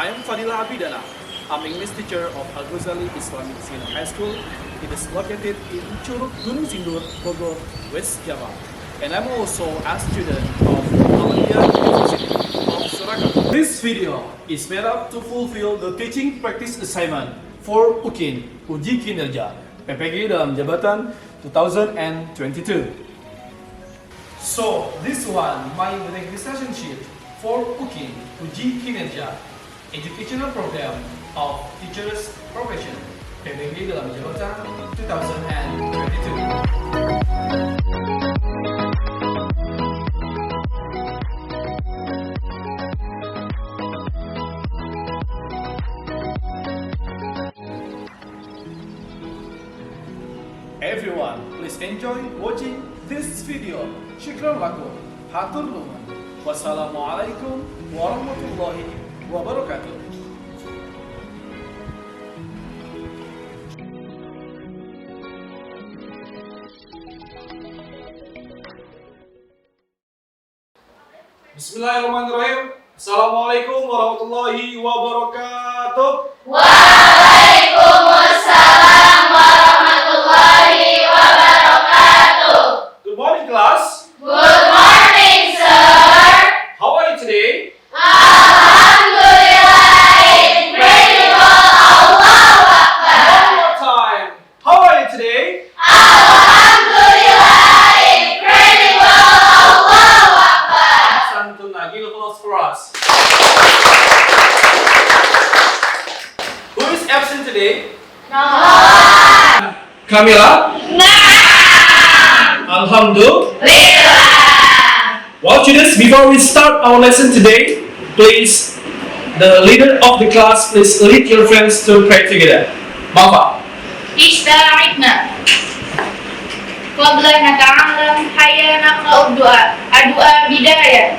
I am Fadillah Abidana. I'm English teacher of Al-Ghazali Islamic Senior High School. It is located in Curug Gunung Sindur, Bogor, West Java. And I'm also a student of Muhammadiyah University of Surakarta. This video is made up to fulfill the teaching practice assignment for Ukin, Uji Kinerja, PPG dalam jabatan 2022. So, this one, my registration sheet for Ukin, Uji Kinerja, Educational Program of Teachers Profession, PPG dalam jabatan 2022. Everyone, please enjoy watching this video. Syukran lakum. Hatur nuhun. Wassalamualaikum warahmatullahi wabarakatuh. Bismillahirrahmanirrahim. Assalamualaikum warahmatullahi wabarakatuh. Waalaikumsalam warahmatullahi wabarakatuh. Good morning, class. Good morning, sir. How are you today? Alhamdulillah, incredible. Allahu Akbar. One more time. How are you today? Alhamdulillah, incredible. Allahu Akbar. Santuna, give applause for us. Who is absent today? No. Kamila? Nah. Alhamdulillah. Well, students, before we start our lesson today, please, the leader of the class, please lead your friends to pray together. Bapak. Ista'idna. Qabla nata'alam hayya naqra'u du'a. Addu'a bidayah.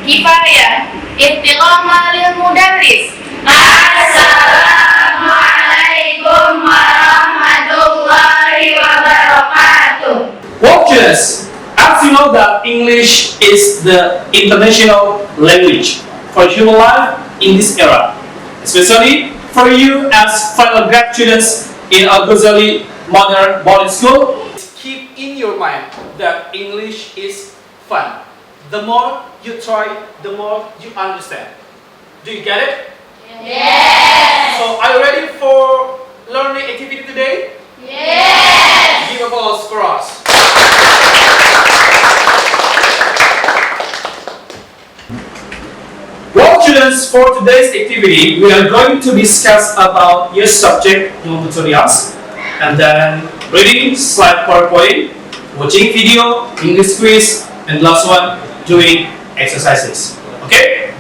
Kifayah. Ihtirama lil mudarris. Assalamualaikum warahmatullahi wabarakatuh. Well, students, as you know that English is the international language for human life in this era, especially for you as final grade students in Al-Ghazali Modern Boarding School. Keep in your mind that English is fun. The more you try, the more you understand. Do you get it? Yes. So, are you ready for learning activity today? Yes. Give applause for us. Well, students, for today's activity, we are going to discuss about your subject, your tutorials, and then reading, slide PowerPoint, watching video, English quiz, and last one, doing exercises. Okay?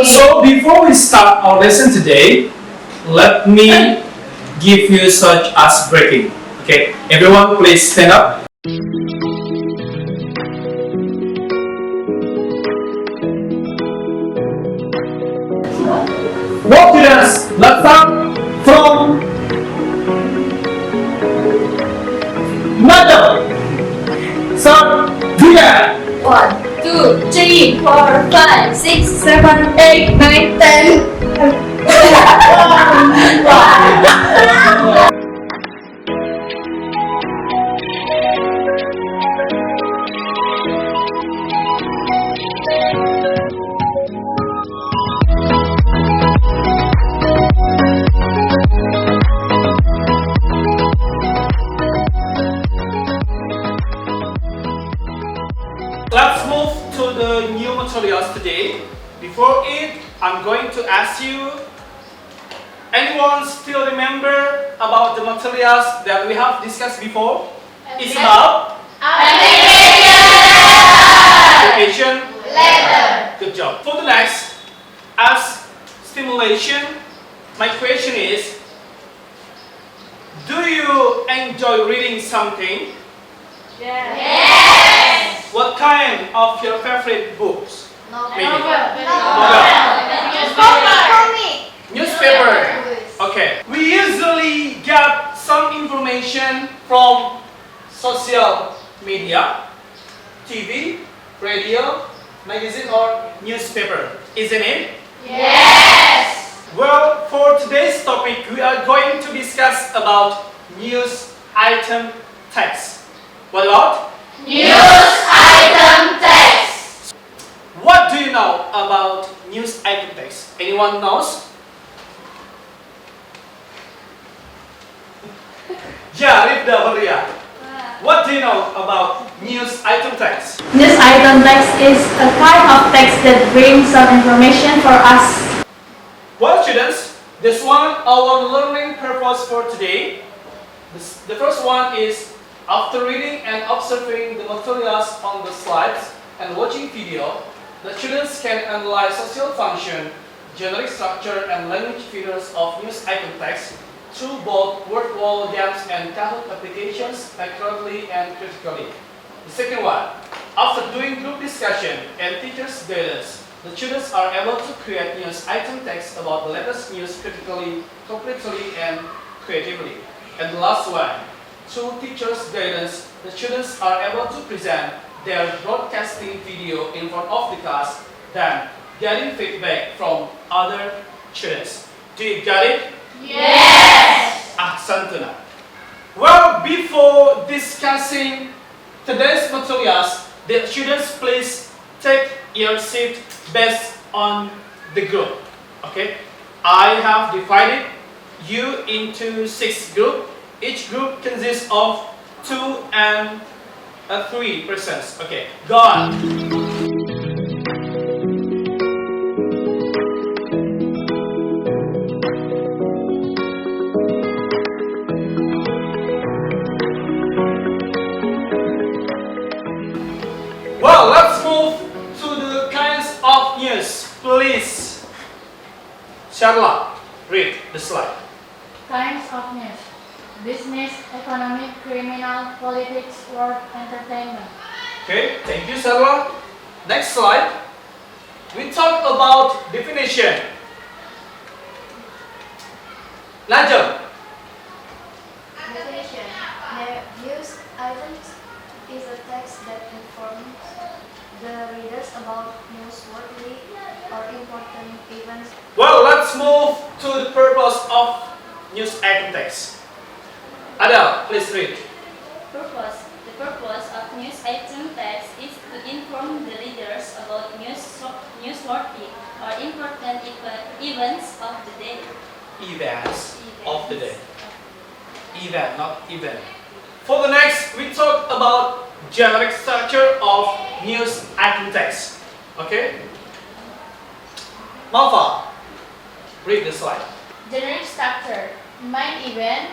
So, before we start our lesson today, let me give you such as breaking. Okay? Everyone, please stand up. Well, students, let's start from mother. Start here. 1, 2, 3, 4, 5, 6, 7, 8, 9, 10. Let's move to the new materials today. Before it, I'm going to ask you, anyone still remember about the materials that we have discussed before? It's about application Letter. Good job. For the next, as stimulation, my question is, do you enjoy reading something? Yes. What kind of your favorite books? Maybe. Newspaper. Okay. We usually get some information from social media, TV, radio, magazine or newspaper, isn't it? Yes. Well, for today's topic, we are going to discuss about news item text. What about? News item text. What do you know about news item text? Anyone knows? Yeah, Rifda, Horia. What do you know about news item text? News item text is a kind of text that brings some information for us. Well, students, this one our learning purpose for today. The first one is after reading and observing the materials on the slides and watching video, the students can analyze social function, generic structure, and language features of news item text through both word wall gaps and Kahoot applications accurately and critically. The second one, after doing group discussion and teachers' guidance, the students are able to create news item text about the latest news critically, completely, and creatively. And the last one, through teachers' guidance, the students are able to present their broadcasting video in front of the class, then getting feedback from other students. Do you get it? Yes. Ahsantuna. Well, before discussing today's materials, the students please take your seat based on the group. Okay, I have divided you into 6 groups. Each group consists of 2 and 3 persons. Okay, go on. Well, let's move to the kinds of news. Please, Sharla, read the slide. Kinds of news: business, economic, criminal, politics, work, entertainment. Okay, thank you, Sharla. Next slide. We talk about definition. Daljab. Definition. The news items is a text that informs the readers about newsworthy or important events. Well, let's move to the purpose of news item text. Adele, please read. Purpose. The purpose of news item text is to inform the readers about newsworthy or important events of the day. Events of the day. Event, not event. For the next, we talk about generic structure of news item text. Okay? Malva, read the slide. Generic structure: main event,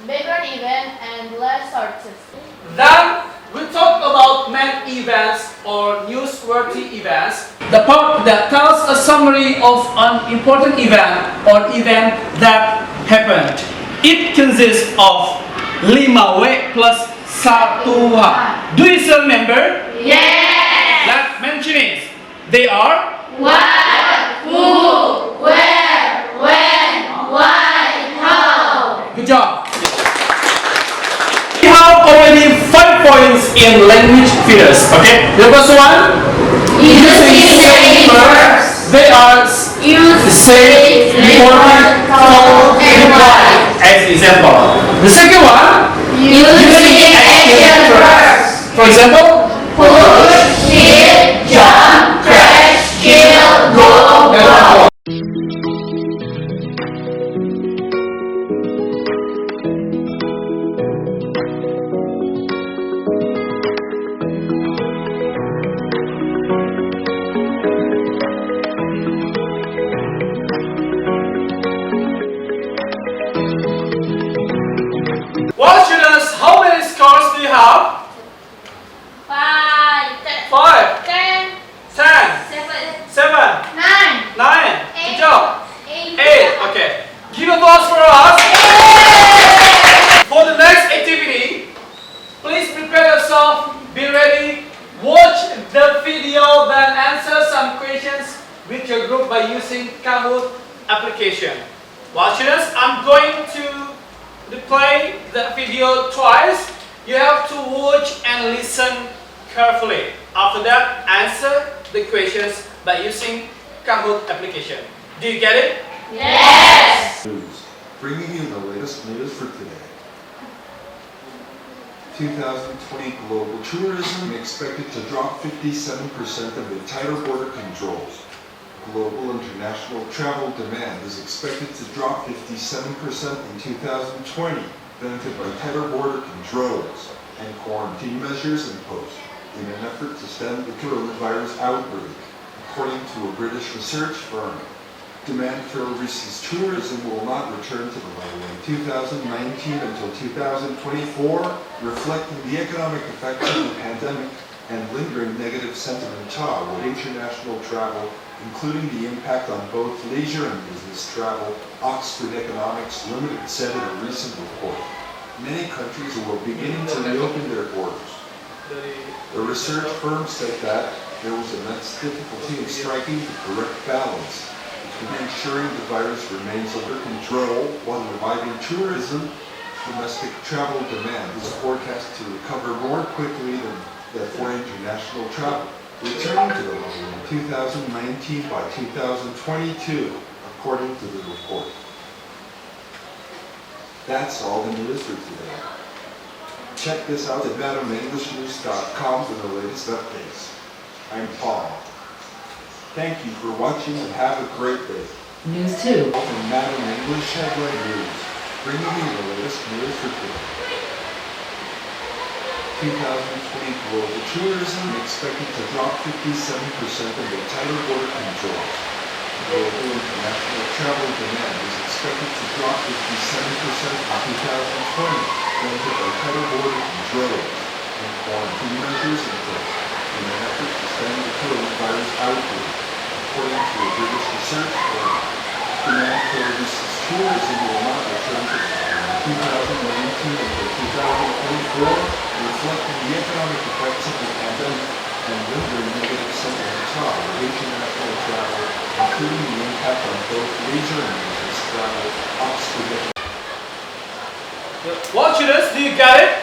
background event, and last sources. Then we talk about main events or newsworthy events. The part that tells a summary of an important event or event that happened. It consists of 5W plus 1H. Do you still remember? Yes. Let's mention it. They are What, who, where, when, why, how. good job. We have already 5 points in language features. Okay, the first one. Using saying verbs. They are Use say, report, talk, and write. as example. The second one. Using action verbs. For example. Push, hit, jump, crash, kill, go, go. Well, students, how many scores do you have? 5, 5, 10, 10, 7, 7, 9, 9. Good job. 8. 8. Okay. Give applause for us. For the next activity, please prepare yourself. Be ready. Watch the video, then answer some questions with your group by using Kahoot application. Well, students, I'm going to play the video twice. You have to watch and listen carefully. After that, answer the questions by using Kahoot application. Do you get it? Yes! News, bringing you the latest news for today. 2020 global tourism expected to drop 57% amid tighter border controls. Global international travel demand is expected to drop 57% in 2020, benefited by tighter border controls and quarantine measures imposed in an effort to stem the coronavirus outbreak, according to a British research firm. Demand for overseas tourism will not return to the level in 2019 until 2024, reflecting the economic effects of the pandemic and lingering negative sentiment toward international travel, including the impact on both leisure and business travel, Oxford Economics Limited said in a recent report. Many countries were beginning to reopen their borders. The research firm said that there was immense difficulty in striking the correct balance between ensuring the virus remains under control while reviving tourism. Domestic travel demand is forecast to recover more quickly than for international travel, returning to the level in 2019 by 2022, according to the report. That's all the news for today. Check this out at MadamEnglishNews.com for the latest updates. I'm Paul. Thank you for watching and have a great day. News 2. From Madam English Headline News, bringing you the latest news for today. 2020 global tourism expected to drop 57% amid tighter border controls. Global international travel demand is expected to drop 57% in 2020, benefited by tighter border controls and quarantine measures imposed in an effort to stem the coronavirus outbreak, according to a British research firm. Demand for overseas tourism will not return to 2019 until 2024, reflecting the economic effects of the pandemic and lingering negative sentiment toward international travel, including the impact on both leisure and business travel, Oxford. What students, do you get it?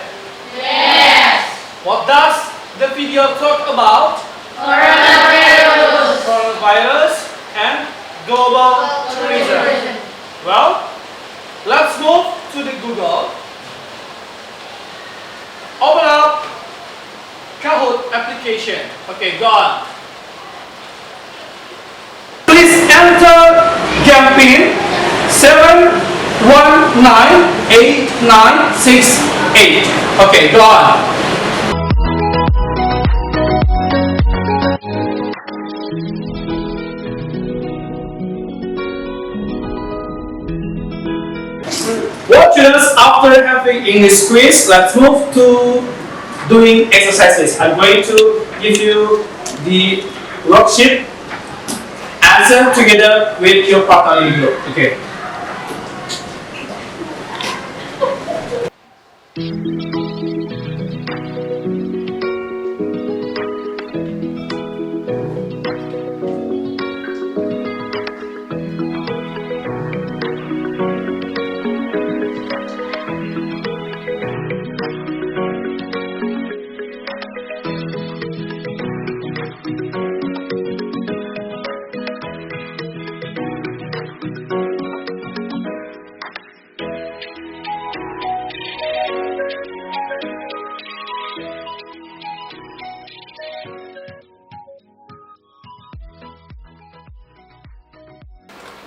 Yes! What does the video talk about? Coronavirus! Coronavirus and global tourism. Well, let's move to the Google. Open up Kahoot application. Okay, go on. Please enter game pin 7198968. Okay, go on. What students, after having English quiz, let's move to doing exercises. I'm going to give you the worksheet. Answer together with your partner in group. Okay.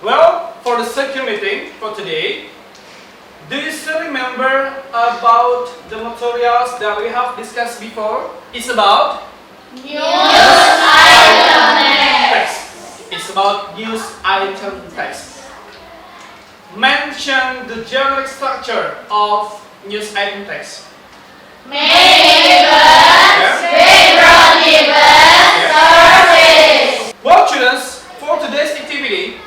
Well, for the second meeting for today, do you still remember about the materials that we have discussed before? It's about News item text. It's about news item text. Mention the generic structure of news item text. Main events, background events, surface. Well, students, for today's activity,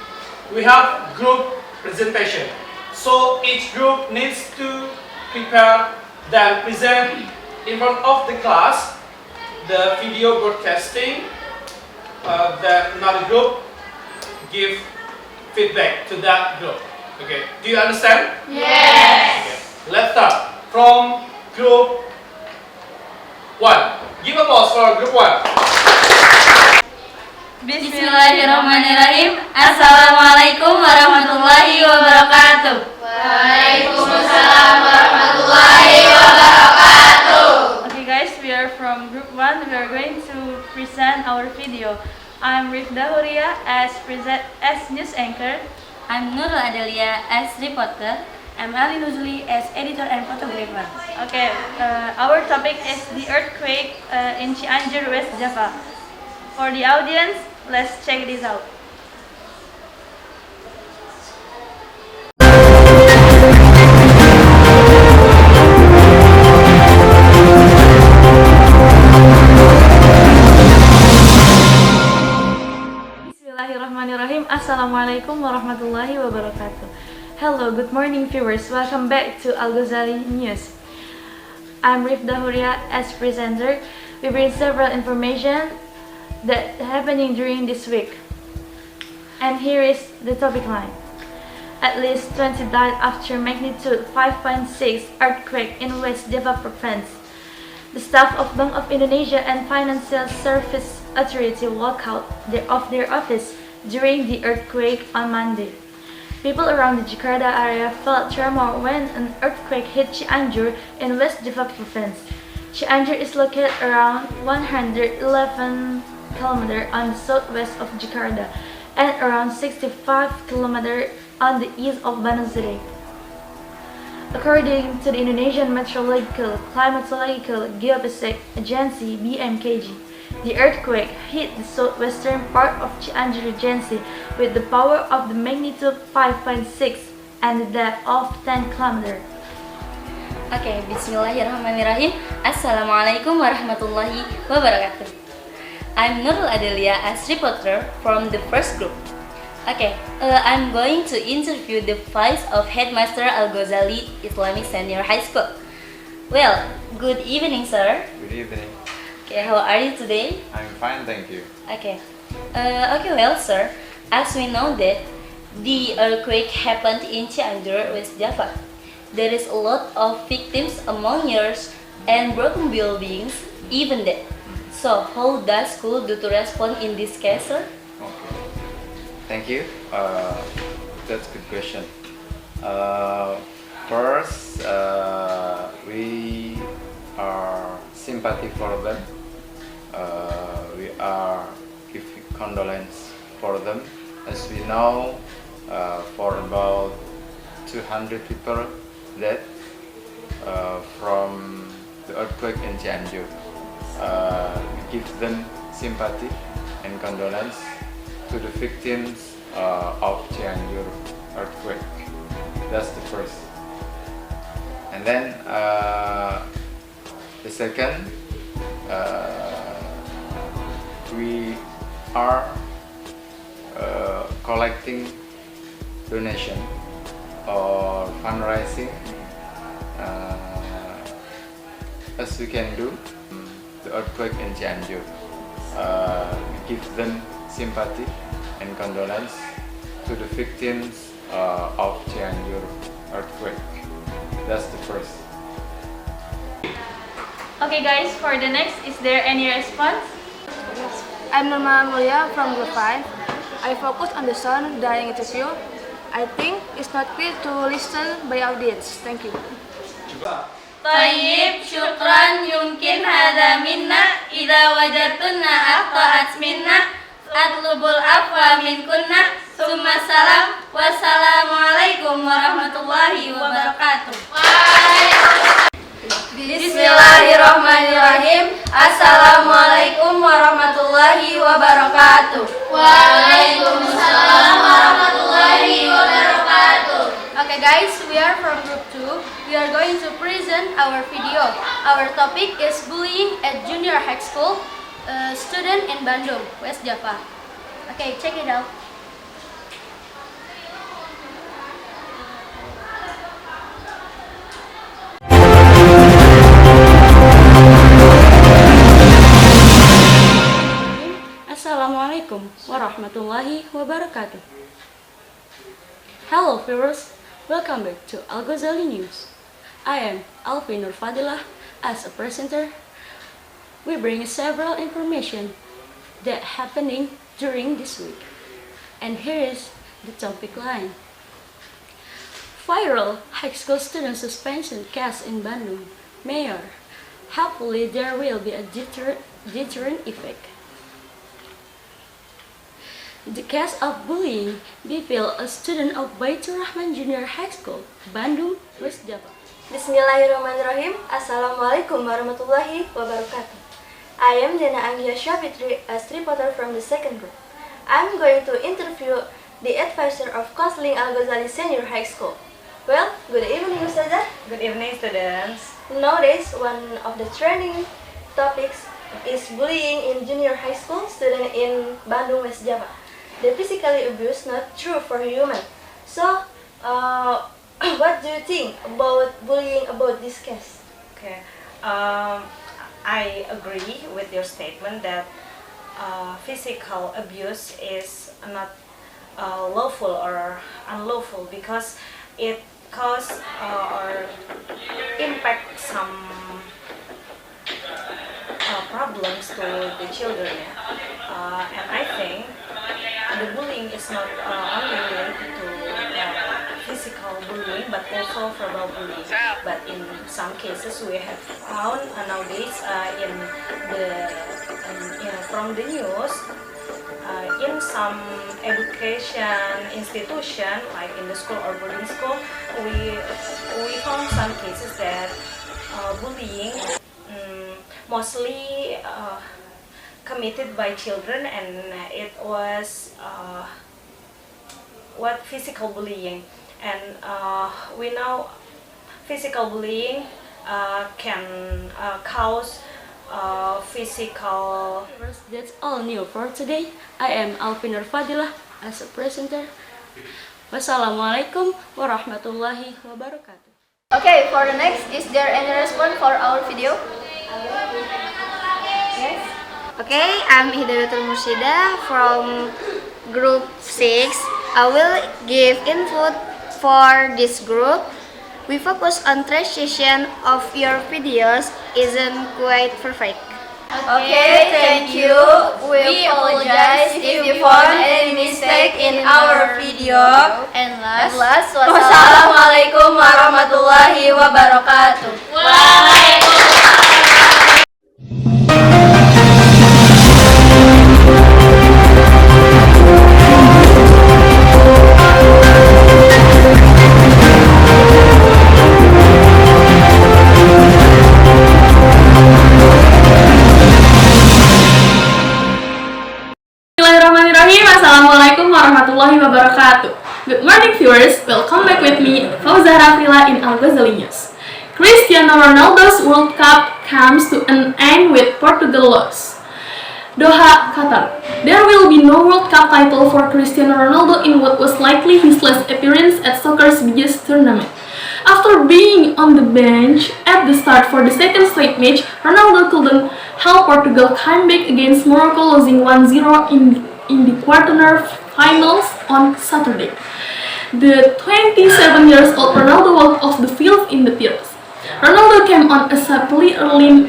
we have group presentation. So each group needs to prepare, then present in front of the class the video broadcasting. Then another group give feedback to that group. Okay, do you understand? Yes. Okay. Let's start from group 1. Give applause for group 1. Bismillahirrahmanirrahim. Assalamualaikum warahmatullahi wabarakatuh. Waalaikumsalam warahmatullahi wabarakatuh. Okay guys, we are from group 1. We are going to present our video. I'm Fadillah Abidana as news anchor. I'm Nurul Adelia as reporter. I'm Ali Nuzuli as editor and photographer. Okay, our topic is the earthquake in Cianjur, West Java. For the audience, let's check this out. Bismillahirrahmanirrahim. Assalamualaikum warahmatullahi wabarakatuh. Hello, good morning viewers. Welcome back to Al Ghazali News. I'm Fadillah as presenter. We bring several information that happening during this week. And here is the topic line. At least 20 died after magnitude 5.6 earthquake in West Java province. The staff of Bank of Indonesia and Financial Service Authority walked out of their office during the earthquake on Monday. People around the Jakarta area felt tremor when an earthquake hit Cianjur in West Java province. Cianjur is located around 111 km on the southwest of Jakarta and around 65 km on the east of Bandung City. According to the Indonesian Meteorological Climatological Geophysics Agency (BMKG), the earthquake hit the southwestern part of Cianjur Regency with the power of the magnitude 5.6 and the depth of 10 km. Okay, Bismillahirrahmanirrahim. Assalamualaikum warahmatullahi wabarakatuh. I'm Nurul Adelia as reporter from the first group. Okay, I'm going to interview the vice of Headmaster Al Ghazali Islamic Senior High School. Well, good evening, sir. Good evening. Okay, how are you today? I'm fine, thank you. Okay. Well, sir, as we know that the earthquake happened in Cianjur, West Java. There is a lot of victims among yours and broken buildings, even that. So, how does school do to respond in this case, sir? Okay. Thank you. That's a good question. First, we are sympathy for them. We are giving condolence for them. As we know, for about 200 people dead from the earthquake in Cianjur. We give them sympathy and condolence to the victims of Cianjur earthquake. That's the first. And then the second, we are collecting donation or fundraising as we can do the earthquake in Cianjur. We give them sympathy and condolence to the victims of Cianjur earthquake. That's the first. Okay guys, for the next, is there any response? I'm Norma Mulia from Group 5. I focus on the sound during interview. I think it's not clear to listen by audience. Thank you. Tayyib, syukran, yumkin hadha minna. Idha wajadtunna akhta'at minna. Atlubul afwa minkunna. Summa salam. Wassalamualaikum warahmatullahi wabarakatuh. Bismillahirrahmanirrahim. Assalamualaikum warahmatullahi wabarakatuh. Waalaikumsalam warahmatullahi wabarakatuh. Okay guys, we are from Group 2. We are going to present our video. Our topic is bullying at junior high school student in Bandung, West Java. Okay, check it out. Assalamualaikum warahmatullahi wabarakatuh. Hello viewers, welcome back to Al Ghazali News. I am Alfi Nur Fadillah as a presenter. we bring several information that happening during this week. And here is the topic line. Viral high school student suspension case in Bandung. Mayor, hopefully there will be a deterrent effect. The case of bullying befell a student of Baitur Rahman Junior High School, Bandung, West Java. Bismillahirrahmanirrahim. Assalamualaikum warahmatullahi wabarakatuh. I am Dena Anggia Syafitri, a reporter from the second group. I'm going to interview the advisor of Counseling Al-Ghazali Senior High School. Well, good evening, Ustazah. Good evening, students. Nowadays, one of the trending topics is bullying in junior high school student in Bandung, West Java. The physically abuse not true for human. So, what do you think about bullying about this case? Okay, I agree with your statement that physical abuse is not lawful or unlawful because it cause or impact some problems to the children. And I think the bullying is not only related to physical bullying but also verbal bullying. But in some cases we have found nowadays from the news in some education institution like in the school or boarding school we found some cases that bullying mostly committed by children, and it was what physical bullying, and we know physical bullying can cause physical. That's all new for today. I am Alpiner Fadillah as a presenter. Wassalamualaikum warahmatullahi wabarakatuh. Okay, for the next, is there any response for our video? Yes. Okay, I'm Hidayatul Mursida from group 6. I will give input for this group. We focus on translation of your videos isn't quite perfect. Okay, thank you. We apologize if you found any mistake in our video. And last, wassalamualaikum warahmatullahi wabarakatuh. Assalamualaikum warahmatullahi wabarakatuh. Good morning viewers, welcome back with me, Fadillah in Al-Ghazali News. Cristiano Ronaldo's World Cup comes to an end with Portugal loss. Doha, Qatar. There will be no World Cup title for Cristiano Ronaldo in what was likely his last appearance at soccer's biggest tournament. After being on the bench at the start for the second straight match, Ronaldo couldn't help Portugal come back against Morocco, losing 1-0 in the quarter-finals on Saturday. The 27-year-old Ronaldo walked off the field in the tears. Ronaldo came on abruptly early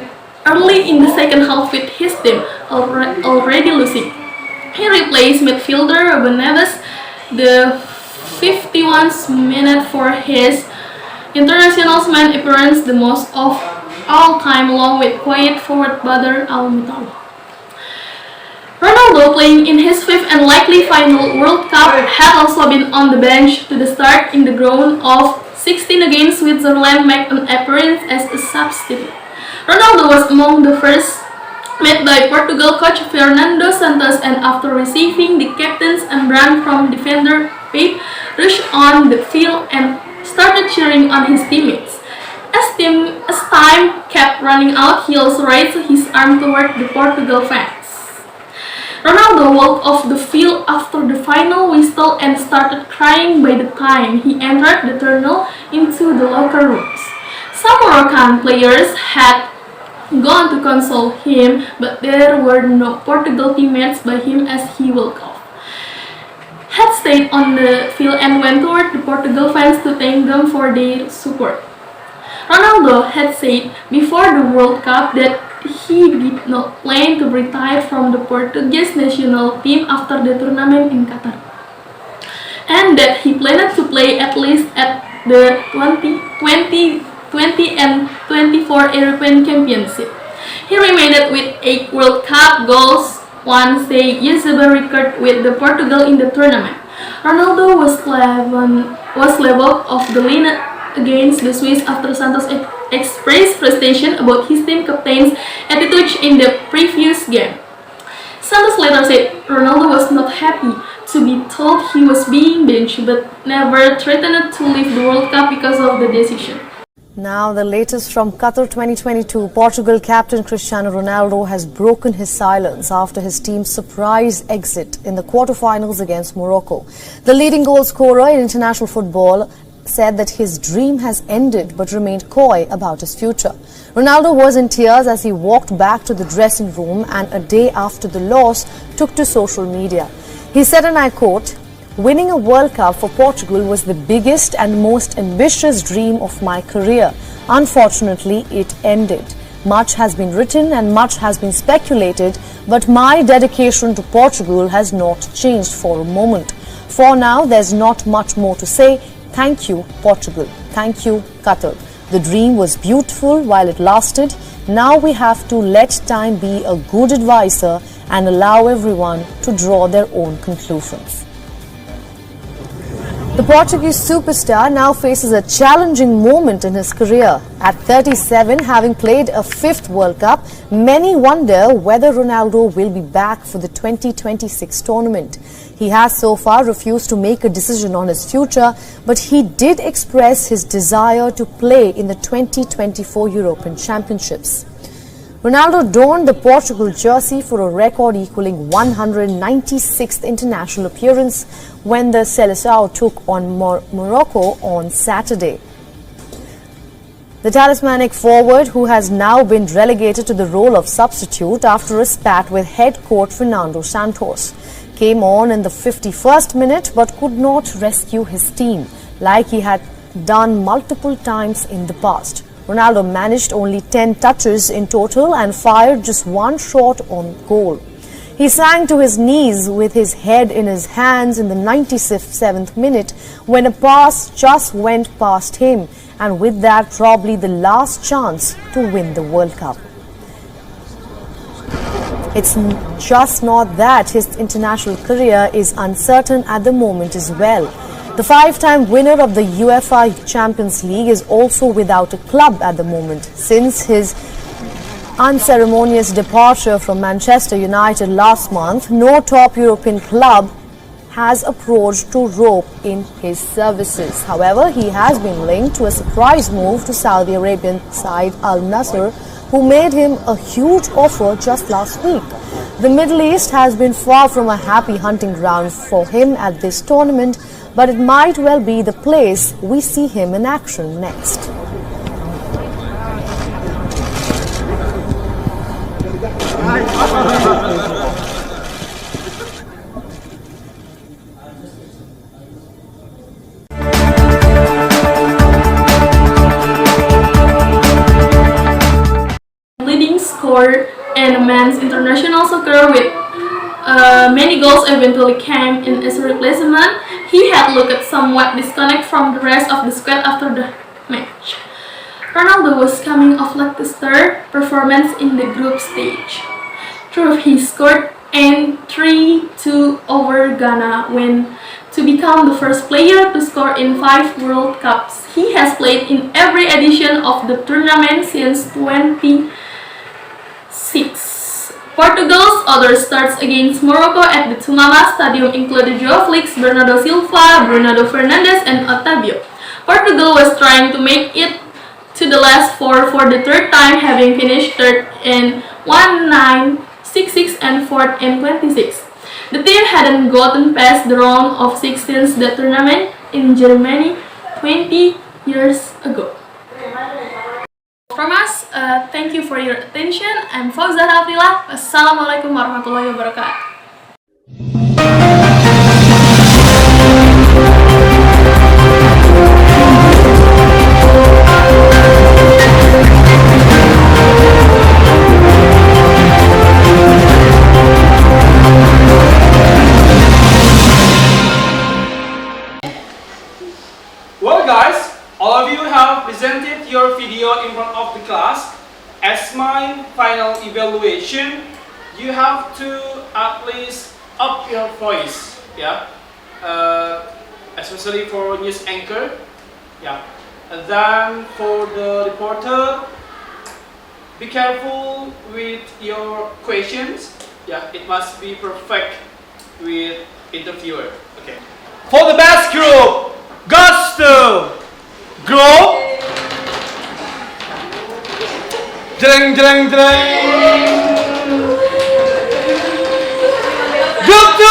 in the second half with his team already losing. He replaced midfielder Ruben Neves the 51st minute for his international man appearance, the most of all time, along with quiet forward Badr Al-Mutawwa. Ronaldo, playing in his fifth and likely final World Cup, had also been on the bench to the start in the round of 16 against Switzerland, made an appearance as a substitute. Ronaldo was among the first made by Portugal coach Fernando Santos, and after receiving the captain's embrace from defender Pep, rushed on the field and started cheering on his teammates. As time kept running out, he also raised his arm toward the Portugal fans. Ronaldo walked off the field after the final whistle and started crying by the time he entered the tunnel into the locker rooms. Some Moroccan players had gone to console him, but there were no Portugal teammates by him as he walked off. Had stayed on the field and went toward the Portugal fans to thank them for their support. Ronaldo had said before the World Cup that he did not plan to retire from the Portuguese national team after the tournament in Qatar, and that he planned to play at least at the 2020 and 24 European Championship. He remained with 8 World Cup goals, one say usable record with the Portugal in the tournament. Ronaldo was level of the line against the Swiss after Santos expressed frustration about his team captain's attitude in the previous game. Santos later said Ronaldo was not happy to be told he was being benched, but never threatened to leave the World Cup because of the decision. Now the latest from Qatar 2022. Portugal captain Cristiano Ronaldo has broken his silence after his team's surprise exit in the quarterfinals against Morocco. The leading goal scorer in international football said that his dream has ended but remained coy about his future. Ronaldo was in tears as he walked back to the dressing room and a day after the loss took to social media. He said, and I quote, "Winning a World Cup for Portugal was the biggest and most ambitious dream of my career. Unfortunately, it ended. Much has been written and much has been speculated, but my dedication to Portugal has not changed for a moment. For now, there's not much more to say. Thank you, Portugal. Thank you, Qatar. The dream was beautiful while it lasted. Now we have to let time be a good advisor and allow everyone to draw their own conclusions." The Portuguese superstar now faces a challenging moment in his career. At 37, having played a 5th World Cup, many wonder whether Ronaldo will be back for the 2026 tournament. He has so far refused to make a decision on his future, but he did express his desire to play in the 2024 European Championships. Ronaldo donned the Portugal jersey for a record equaling 196th international appearance when the Seleção took on Morocco on Saturday. The talismanic forward, who has now been relegated to the role of substitute after a spat with head coach Fernando Santos, came on in the 51st minute but could not rescue his team like he had done multiple times in the past. Ronaldo managed only 10 touches in total and fired just one shot on goal. He sank to his knees with his head in his hands in the 97th minute when a pass just went past him, and with that probably the last chance to win the World Cup. It's just not that his international career is uncertain at the moment as well. The 5-time winner of the UEFA Champions League is also without a club at the moment. Since his unceremonious departure from Manchester United last month, no top European club has approached to rope in his services. However, he has been linked to a surprise move to Saudi Arabian side Al Nassr, who made him a huge offer just last week. The Middle East has been far from a happy hunting ground for him at this tournament, but it might well be the place we see him in action next. Leading scorer in men's international soccer with many goals eventually came in as a replacement. He had looked somewhat disconnected from the rest of the squad after the match. Ronaldo was coming off lackluster performance in the group stage. True, he scored in 3-2 over Ghana when to become the first player to score in 5 World Cups. He has played in every edition of the tournament since 2006. Portugal's other starts against Morocco at the Tumama Stadium included Joao Felix, Bernardo Silva, Bruno Fernandes, and Otavio. Portugal was trying to make it to the last four for the third time, having finished third in 1966 and fourth in 26. The team hadn't gotten past the round of 6 since the tournament in Germany 20 years ago. From us, thank you for your attention. I'm Fadillah Abidana. Wassalamualaikum warahmatullahi wabarakatuh. final evaluation, you have to at least up your voice, yeah, especially for news anchor, yeah. And then for the reporter, be careful with your questions, yeah. It must be perfect with interviewer. Okay. For the best group goes to group. Jreng jreng jreng. Group 2.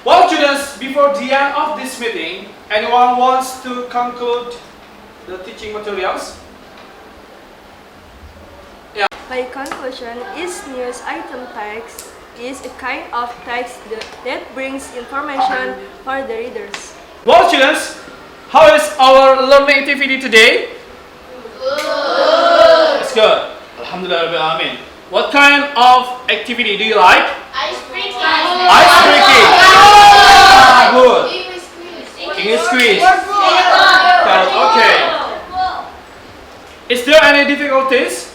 Well, students, before the end of this meeting, anyone wants to conclude the teaching materials? Yeah. My conclusion is news item text is a kind of text that brings information for the readers. Well, students, how is our learning activity today? Good. It's good. Alhamdulillah. What kind of activity do you like? Ice breaking. Ice breaking. Good. English quiz. Okay. Is there any difficulties?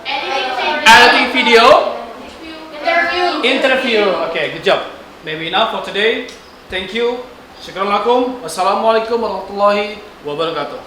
Editing video. Interview. Okay, good job. Maybe enough for today. Thank you. Syukran lakum. Wassalamualaikum warahmatullahi wabarakatuh.